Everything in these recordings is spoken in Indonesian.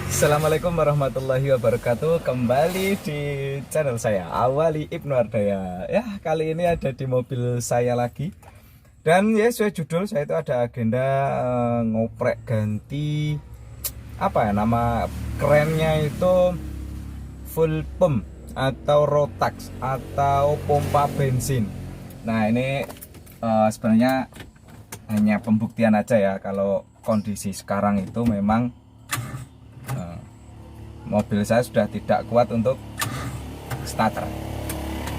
Assalamualaikum warahmatullahi wabarakatuh. Kembali di channel saya Awali Ibnu Ardaya. Ya, kali ini ada di mobil saya lagi. Dan ya sesuai judul saya itu ada agenda ngoprek ganti apa ya nama kerennya itu full pump atau Rotax atau pompa bensin. Nah, ini sebenarnya hanya pembuktian aja ya kalau kondisi sekarang itu memang mobil saya sudah tidak kuat untuk starter.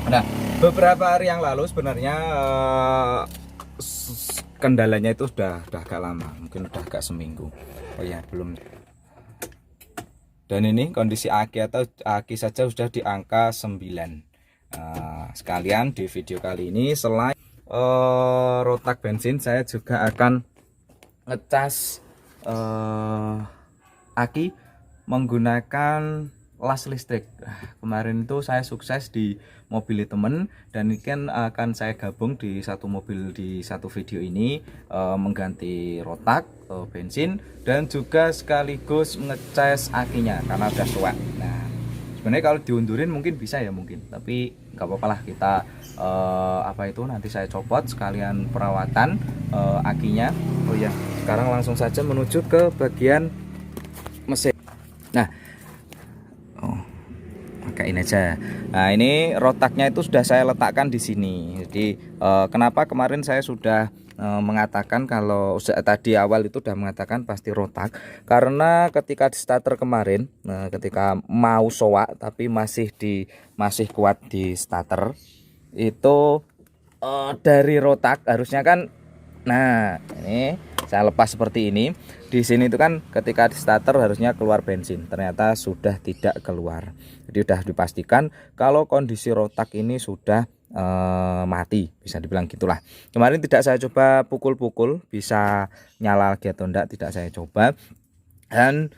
Nah, beberapa hari yang lalu sebenarnya kendalanya itu sudah agak lama, mungkin udah agak seminggu. Oh ya, belum. Dan ini kondisi aki atau aki saja sudah di angka 9. Sekalian di video kali ini selain rotak bensin, saya juga akan ngecas aki menggunakan las listrik. Kemarin itu saya sukses di mobil temen, dan ini kan akan saya gabung di satu mobil di satu video ini, mengganti rotak bensin dan juga sekaligus ngecas akinya karena udah tua. Nah, sebenarnya kalau diundurin mungkin bisa ya, mungkin, tapi nggak apa-apa lah, kita apa itu nanti saya copot sekalian perawatan akinya. Oh ya, sekarang langsung saja menuju ke bagian mesin. Nah, pakai ini aja. Nah, ini rotaknya itu sudah saya letakkan di sini. Jadi kenapa kemarin saya sudah mengatakan kalau tadi awal itu sudah mengatakan pasti rotak, karena ketika di starter kemarin, ketika mau soak tapi masih kuat di starter itu, dari rotak harusnya kan. Nah, ini saya lepas seperti ini. Di sini itu kan ketika di starter harusnya keluar bensin, ternyata sudah tidak keluar. Jadi sudah dipastikan kalau kondisi rotak ini sudah mati, bisa dibilang gitulah. Kemarin tidak saya coba pukul-pukul bisa nyala lagi atau enggak, tidak saya coba. Dan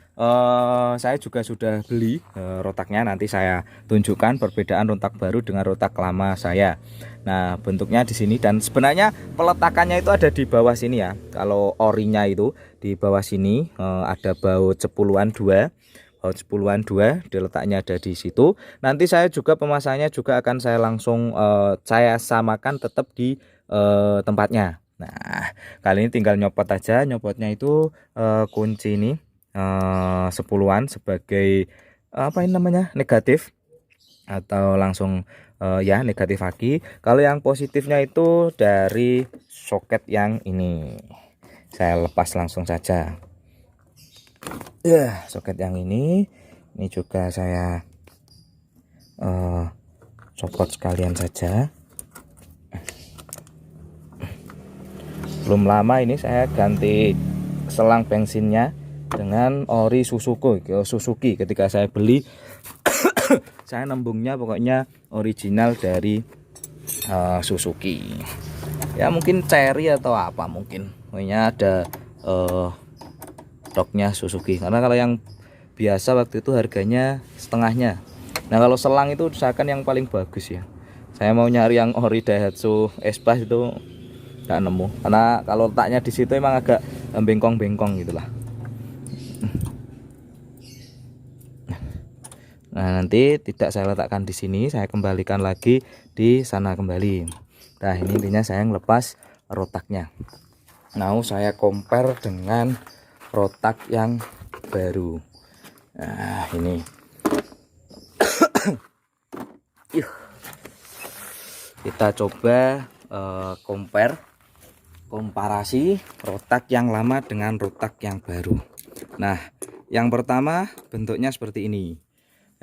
saya juga sudah beli rotaknya, nanti saya tunjukkan perbedaan rotak baru dengan rotak lama saya. Nah, bentuknya di sini, dan sebenarnya peletakannya itu ada di bawah sini ya. Kalau orinya itu di bawah sini, ada baut 10-an 2. Baut 10-an 2 diletaknya ada di situ. Nanti saya juga pemasangannya juga akan saya langsung saya samakan tetap di tempatnya. Nah, kali ini tinggal nyopot aja. Nyopotnya itu kunci ini 10-an sebagai apa ini namanya, negatif, atau langsung ya negatif aki. Kalau yang positifnya itu dari soket yang ini, saya lepas langsung saja ya. Soket yang ini juga saya copot sekalian saja. Belum lama ini saya ganti selang bensinnya dengan ori Suzuki. Ketika saya beli saya nembungnya pokoknya original dari Suzuki. Ya mungkin Cherry atau apa, mungkin pokoknya ada stoknya Suzuki, karena kalau yang biasa waktu itu harganya setengahnya. Nah, kalau selang itu usahakan yang paling bagus ya. Saya mau nyari yang ori Daihatsu Espas itu nggak nemu, karena kalau letaknya di situ emang agak bengkong-bengkong gitulah. Nah, nanti tidak saya letakkan di sini, saya kembalikan lagi di sana kembali. Nah, ini intinya saya ngelepas rotaknya. Nah, saya compare dengan rotak yang baru. Nah, ini kita coba komparasi rotak yang lama dengan rotak yang baru. Nah, yang pertama bentuknya seperti ini.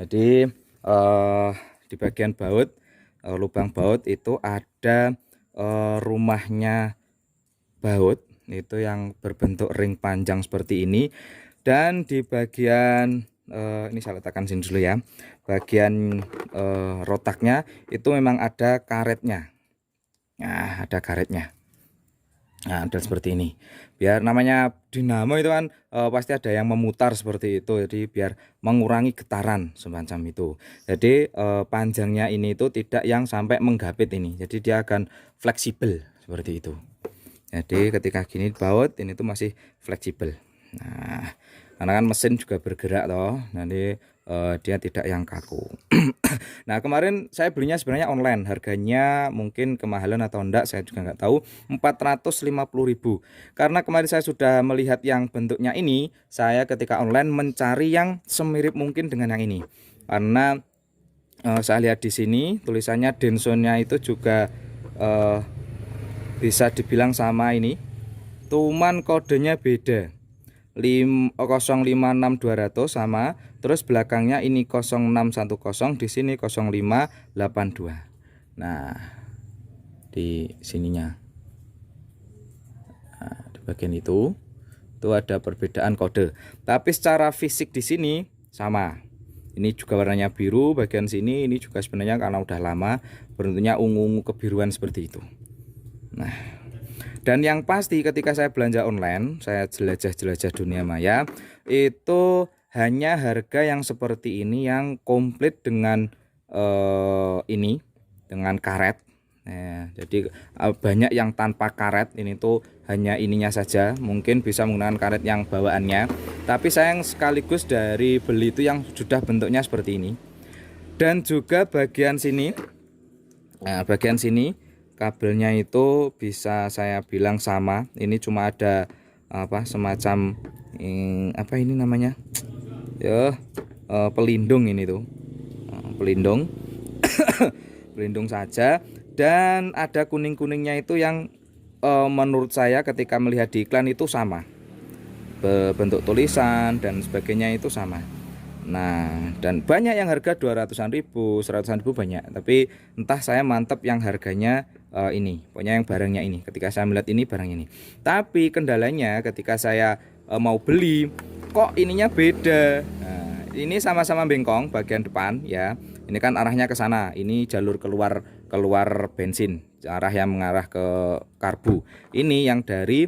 Jadi di bagian baut, lubang baut itu ada rumahnya baut itu yang berbentuk ring panjang seperti ini. Dan di bagian ini saya letakkan sini dulu ya. Bagian rotaknya itu memang ada karetnya. Nah, ada karetnya. Nah, dan seperti ini. Biar namanya dinamo itu kan pasti ada yang memutar seperti itu. Jadi biar mengurangi getaran semacam itu. Jadi panjangnya ini itu tidak yang sampai menggapit ini. Jadi dia akan fleksibel seperti itu. Jadi ketika gini baut ini tuh masih fleksibel. Nah, karena kan mesin juga bergerak toh, nanti dia tidak yang kaku. Nah kemarin saya belinya sebenarnya online, harganya mungkin kemahalan atau enggak saya juga nggak tahu, 450.000. Karena kemarin saya sudah melihat yang bentuknya ini, saya ketika online mencari yang semirip mungkin dengan yang ini, karena saya lihat di sini tulisannya Denso-nya itu juga bisa dibilang sama ini, cuman kodenya beda. 056200 sama, terus belakangnya ini 0610, di sini 0582. Nah di sininya, nah, di bagian itu ada perbedaan kode, tapi secara fisik di sini sama. Ini juga warnanya biru bagian sini, ini juga sebenarnya karena udah lama bentuknya ungu-ungu kebiruan seperti itu. Nah, dan yang pasti ketika saya belanja online, saya jelajah-jelajah dunia maya, itu hanya harga yang seperti ini yang komplit dengan ini, dengan karet. Nah, jadi banyak yang tanpa karet, ini tuh hanya ininya saja, mungkin bisa menggunakan karet yang bawaannya. Tapi saya yang sekaligus dari beli itu yang sudah bentuknya seperti ini. Dan juga bagian sini, nah bagian sini kabelnya itu bisa saya bilang sama. Ini cuma ada apa semacam apa ini namanya ya, pelindung ini tuh, pelindung pelindung saja. Dan ada kuning-kuningnya itu yang menurut saya ketika melihat di iklan itu sama, bentuk tulisan dan sebagainya itu sama. Nah, dan banyak yang harga 200-an ribu, 100-an ribu banyak. Tapi entah saya mantep yang harganya ini, pokoknya yang barangnya ini. Ketika saya melihat ini barang ini. Tapi kendalanya ketika saya mau beli, kok ininya beda. Nah, ini sama-sama bengkong bagian depan ya. Ini kan arahnya ke sana. Ini jalur keluar bensin, arah yang mengarah ke karbu. Ini yang dari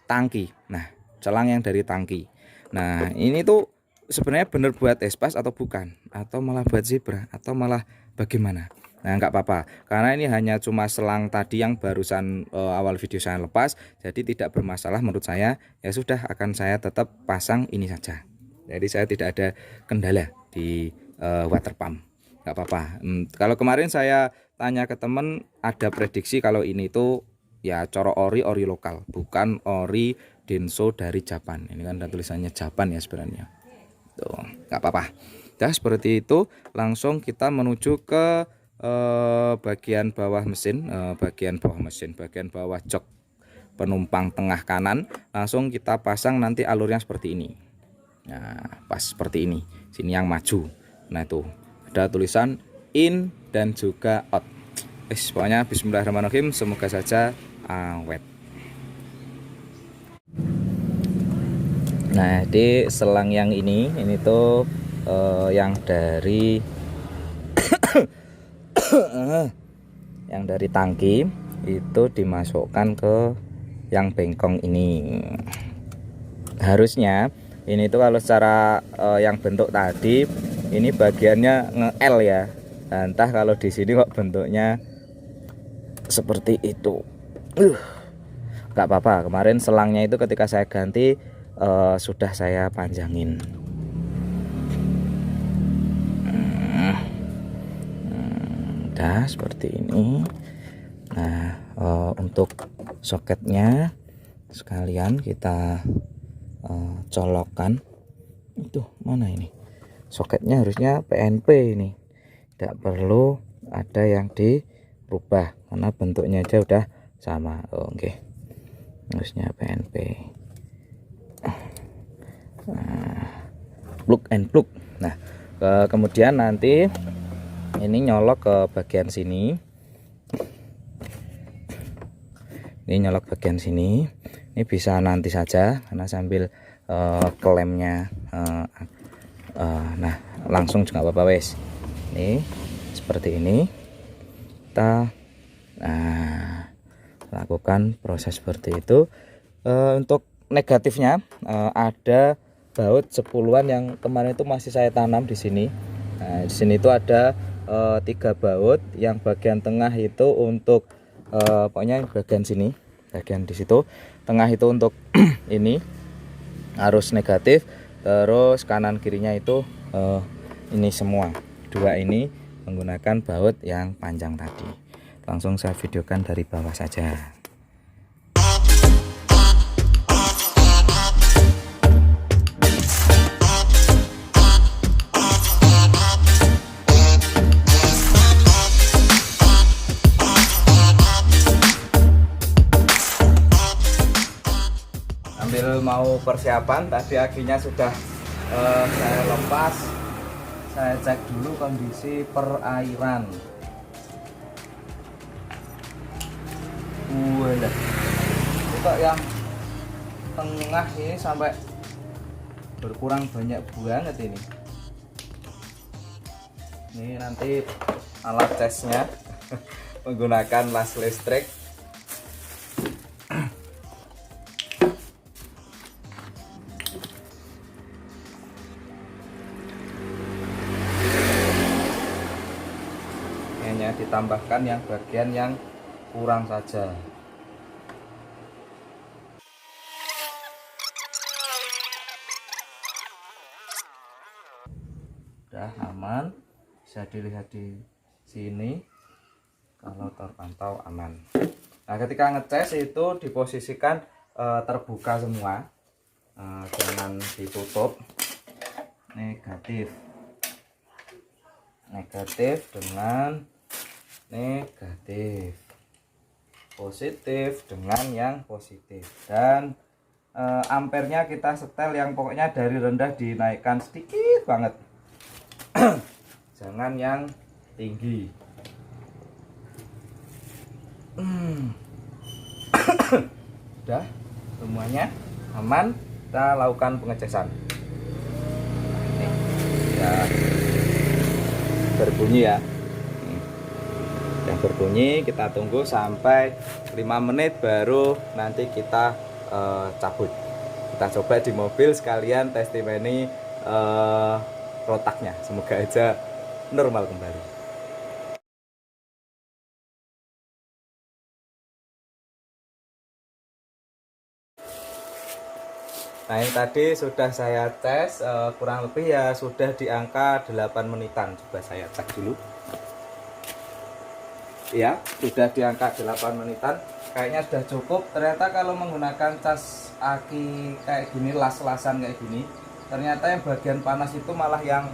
tangki. Nah, celang yang dari tangki. Nah, ini tuh sebenarnya bener buat espas atau bukan? Atau malah buat zebra? Atau malah bagaimana? Nah, nggak apa-apa, karena ini hanya cuma selang tadi yang barusan awal video saya lepas, jadi tidak bermasalah menurut saya. Ya sudah, akan saya tetap pasang ini saja. Jadi saya tidak ada kendala di water pump. Nggak apa-apa. Kalau kemarin saya tanya ke temen, ada prediksi kalau ini tuh ya coro ori lokal, bukan ori Denso dari Japan. Ini kan ada tulisannya Japan ya sebenarnya. Tuh, nggak apa-apa. Dah seperti itu, langsung kita menuju ke bagian bawah mesin, bagian bawah jok penumpang tengah kanan. Langsung kita pasang nanti alurnya seperti ini. Nah, pas seperti ini. Sini yang maju. Nah, itu ada tulisan in dan juga out. Pokoknya bismillahirrahmanirrahim, semoga saja awet. Nah, di selang yang ini tuh yang dari yang dari tangki itu dimasukkan ke yang bengkong ini. Harusnya ini tuh kalau secara yang bentuk tadi ini bagiannya nge-L ya. Nah, entah kalau di sini kok bentuknya seperti itu. Gak apa-apa, kemarin selangnya itu ketika saya ganti sudah saya panjangin. Udah seperti ini. Nah, untuk soketnya sekalian kita colokkan. Itu mana ini? Soketnya harusnya PNP ini. Tidak perlu ada yang dirubah karena bentuknya aja udah sama. Oke. Harusnya PNP. Plug and plug. Nah, kemudian nanti ini nyolok ke bagian sini. Ini nyolok bagian sini. Ini bisa nanti saja karena sambil klemnya nah langsung juga apa-apa wes. Ini seperti ini kita lakukan proses seperti itu. Untuk negatifnya ada baut 10-an yang kemarin itu masih saya tanam di sini. Nah, di sini itu ada 3 baut, yang bagian tengah itu untuk pokoknya bagian sini. bagian di situ. Tengah itu untuk ini arus negatif, terus kanan kirinya itu ini semua dua ini menggunakan baut yang panjang tadi. Langsung saya videokan dari bawah saja. Sambil mau persiapan, tadi akinya sudah saya lepas. Saya cek dulu kondisi perairan. Walah, itu yang tengah ini sampai berkurang banyak banget ini. Ini nanti alat tesnya menggunakan las listrik. Hanya ditambahkan yang bagian yang kurang saja. Udah aman, bisa dilihat di sini kalau terpantau aman. Nah, ketika ngecas itu diposisikan terbuka semua, jangan ditutup. Negatif dengan negatif, positif dengan yang positif, dan ampernya kita setel yang pokoknya dari rendah dinaikkan sedikit banget. Jangan yang tinggi. Udah semuanya aman, kita lakukan pengecasan. Nih, ya berbunyi ya. Yang berbunyi, kita tunggu sampai 5 menit baru nanti kita cabut. Kita coba di mobil sekalian testimoni rotaknya, semoga aja normal kembali. Nah, ini tadi sudah saya tes, kurang lebih ya sudah di angka 8 menitan. Coba saya cek dulu. Ya, sudah di angka 8 menitan. Kayaknya sudah cukup. Ternyata kalau menggunakan cas aki kayak gini, las-lasan kayak gini, ternyata yang bagian panas itu malah yang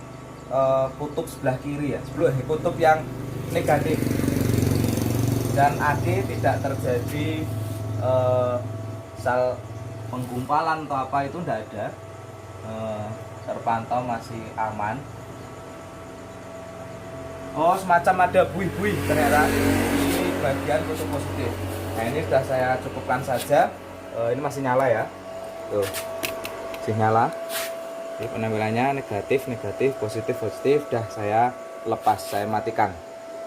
kutub sebelah kiri ya, kutub yang negatif, dan aki tidak terjadi sal penggumpalan atau apa, itu tidak ada, terpantau masih aman. Oh, semacam ada buih-buih, ternyata ini bagian kutub positif. Nah, ini sudah saya cukupkan saja. Ini masih nyala ya, tuh masih nyala. Jadi penampilannya negatif, positif. Dah saya lepas, saya matikan.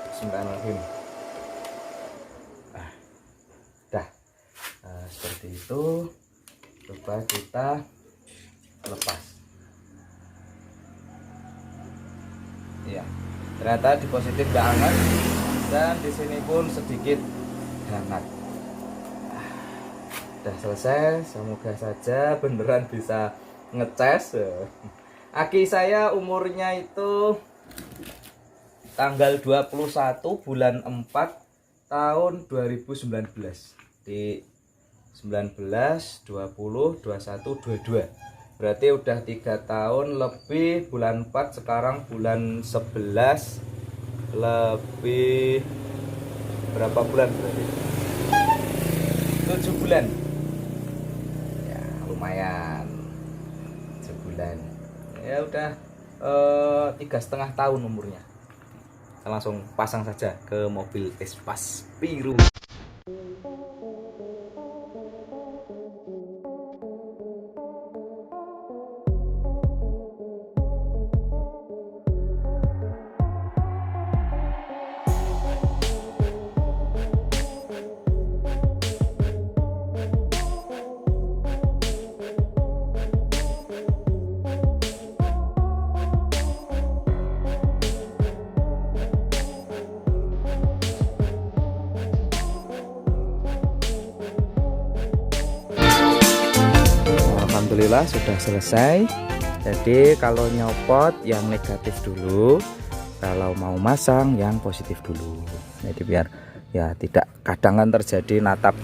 Bismillahirrahmanirrahim. Dah seperti itu. Coba kita lepas. Ya, ternyata di positif tidak hangat, dan di sini pun sedikit hangat. Sudah selesai, semoga saja beneran bisa ngecas. Aki saya umurnya itu tanggal 21 bulan 4 tahun 2019. Di 19, 20, 21, 22. Berarti udah 3 tahun lebih. Bulan 4 sekarang bulan 11, lebih berapa bulan berarti? 7 bulan. Ya, lumayan. Bulan ya udah 3,5 tahun umurnya. Saya langsung pasang saja ke mobil Espas biru. alhamdulillah sudah selesai. Jadi kalau nyopot yang negatif dulu, kalau mau masang yang positif dulu. Jadi biar ya tidak kadang kan terjadi natap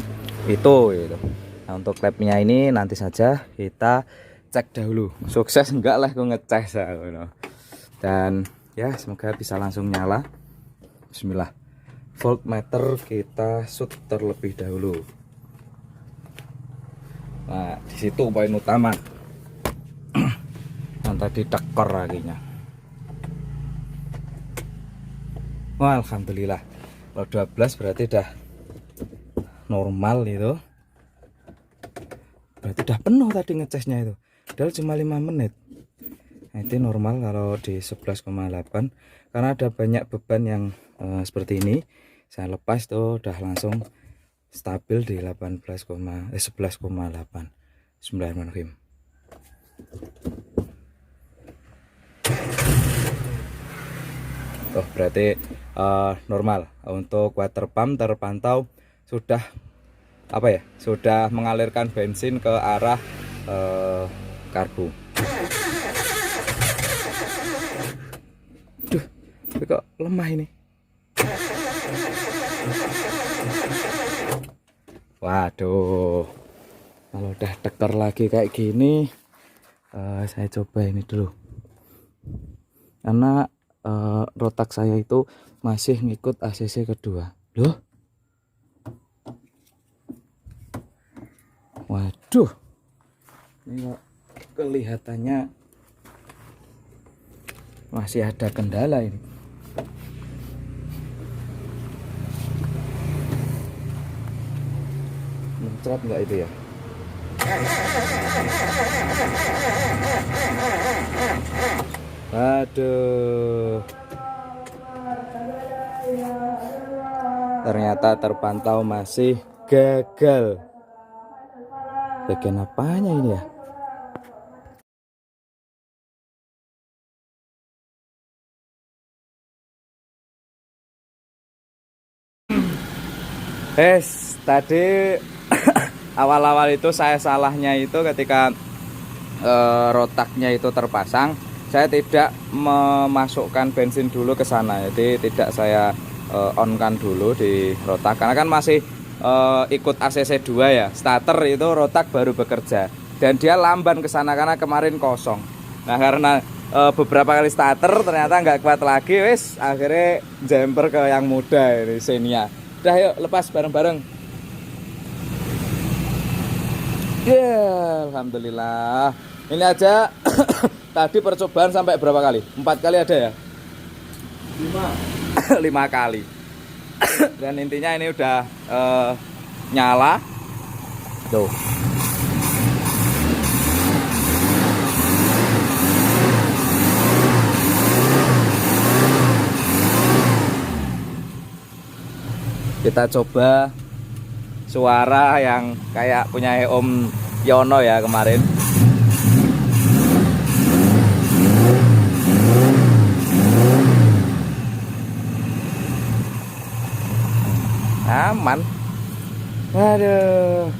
itu gitu. Nah, untuk klepnya ini nanti saja kita cek dahulu. Sukses enggak lah aku ngecas gitu. Dan ya semoga bisa langsung nyala. Bismillah. Voltmeter kita shoot terlebih dahulu. Nah, di situ poin utama. Yang tadi tekor lakinya. Wah, alhamdulillah. Kalau 12 berarti udah normal itu. Berarti udah penuh tadi ngecasnya itu. Padahal cuma 5 menit. Nah, itu normal kalau di 11,8 karena ada banyak beban yang seperti ini. Saya lepas tuh udah langsung stabil di 11,8. Bismillahirrahmanirrahim. Oh, berarti normal. Untuk water pump terpantau sudah sudah mengalirkan bensin ke arah karbu. Duh, tapi kok lemah ini. Waduh, kalau udah tekor lagi kayak gini, saya coba ini dulu. Karena rotak saya itu masih ngikut ACC kedua. Loh, waduh, ini kok kelihatannya masih ada kendala ini. Muncrat nggak itu ya? Aduh, ternyata terpantau masih gagal. Bagian apanya ini ya? Tadi awal-awal itu saya salahnya itu ketika rotaknya itu terpasang, saya tidak memasukkan bensin dulu ke sana. Jadi tidak saya on-kan dulu di rotak karena kan masih ikut ACC 2 ya. Starter itu rotak baru bekerja dan dia lamban ke sana karena kemarin kosong. Nah, karena beberapa kali starter ternyata nggak kuat lagi, wis akhirnya jumper ke yang muda ini Xenia. Udah, yuk lepas bareng-bareng. Alhamdulillah. Ini aja tadi percobaan sampai berapa kali? 4 kali ada ya? 5 kali. Dan intinya ini udah nyala. Tuh. Kita coba suara yang kayak punya Om Yono ya kemarin. Aman. Aduh.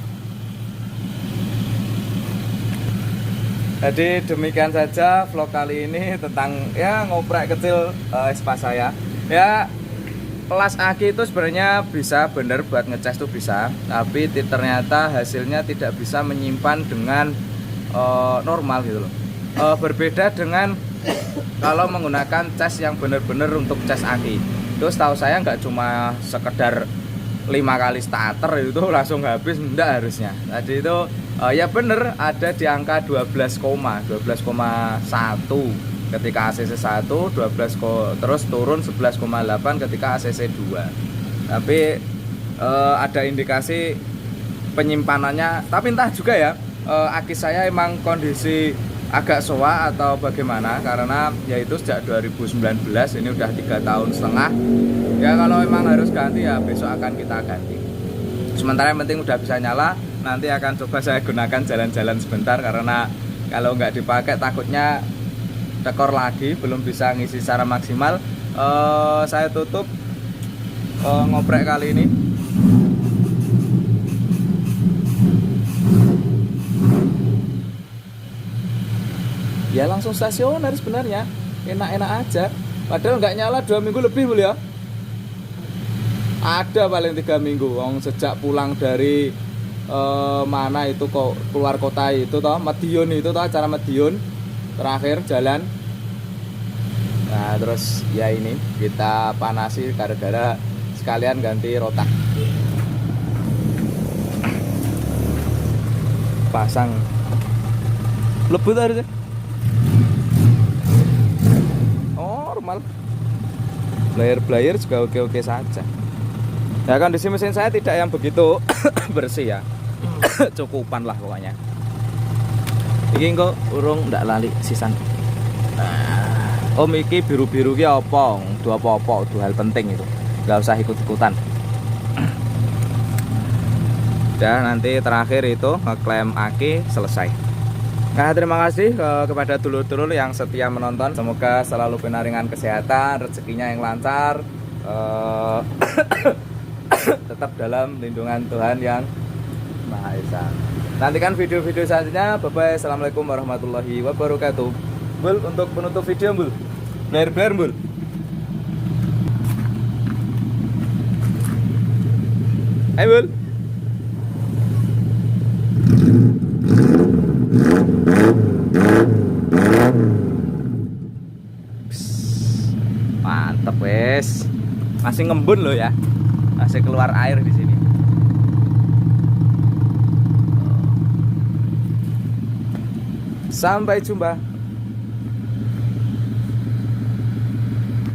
Jadi demikian saja vlog kali ini tentang ya ngoprek kecil Vespa saya. Ya, kelas aki itu sebenarnya bisa bener buat ngecas tuh bisa, tapi ternyata hasilnya tidak bisa menyimpan dengan normal gitu loh. Berbeda dengan kalau menggunakan cas yang bener-bener untuk cas aki. Terus tahu saya nggak cuma sekedar 5 kali starter itu langsung habis, enggak harusnya. Tadi itu ya bener ada di angka 12,1 ketika ACC 1, 12 terus turun 11,8 ketika ACC 2. Tapi ada indikasi penyimpanannya, tapi entah juga ya aki saya emang kondisi agak soa atau bagaimana, karena yaitu sejak 2019 ini udah 3,5 tahun. Ya kalau emang harus ganti ya besok akan kita ganti. Sementara yang penting udah bisa nyala. Nanti akan coba saya gunakan jalan-jalan sebentar, karena kalau nggak dipakai takutnya tekor lagi, belum bisa ngisi secara maksimal. Saya tutup ngoprek kali ini. ya langsung stasioner sebenarnya, enak-enak aja. Padahal nggak nyala 2 minggu lebih Bul ya. Ada paling 3 minggu. Wong sejak pulang dari mana itu kok keluar kota itu toh, Madiun itu toh, acara Madiun terakhir jalan. Nah terus ya ini kita panasi gara-gara sekalian ganti rotak, pasang lebut harusnya. Oh normal, player juga oke-oke saja. Ya kondisi mesin saya tidak yang begitu bersih ya, cukupan lah pokoknya. Ini kok urung ndak lali sisan. Om iki biru-biru ki apa? Dua apa-apa, dua hal penting itu. Nggak usah ikut-ikutan. Dan nanti terakhir itu ngeklaim aki selesai. Nah terima kasih kepada dulur-dulur yang setia menonton. Semoga selalu penaringan kesehatan, rezekinya yang lancar, tetap dalam lindungan Tuhan yang Maha Esa. Nantikan video-video selanjutnya. Bye bye. Assalamualaikum warahmatullahi wabarakatuh. Bul, untuk penutup video Bul, blair Bul. Hai Bul. Mantep wes. Masih ngembun loh ya. Masih keluar air di sini. Sampai jumpa.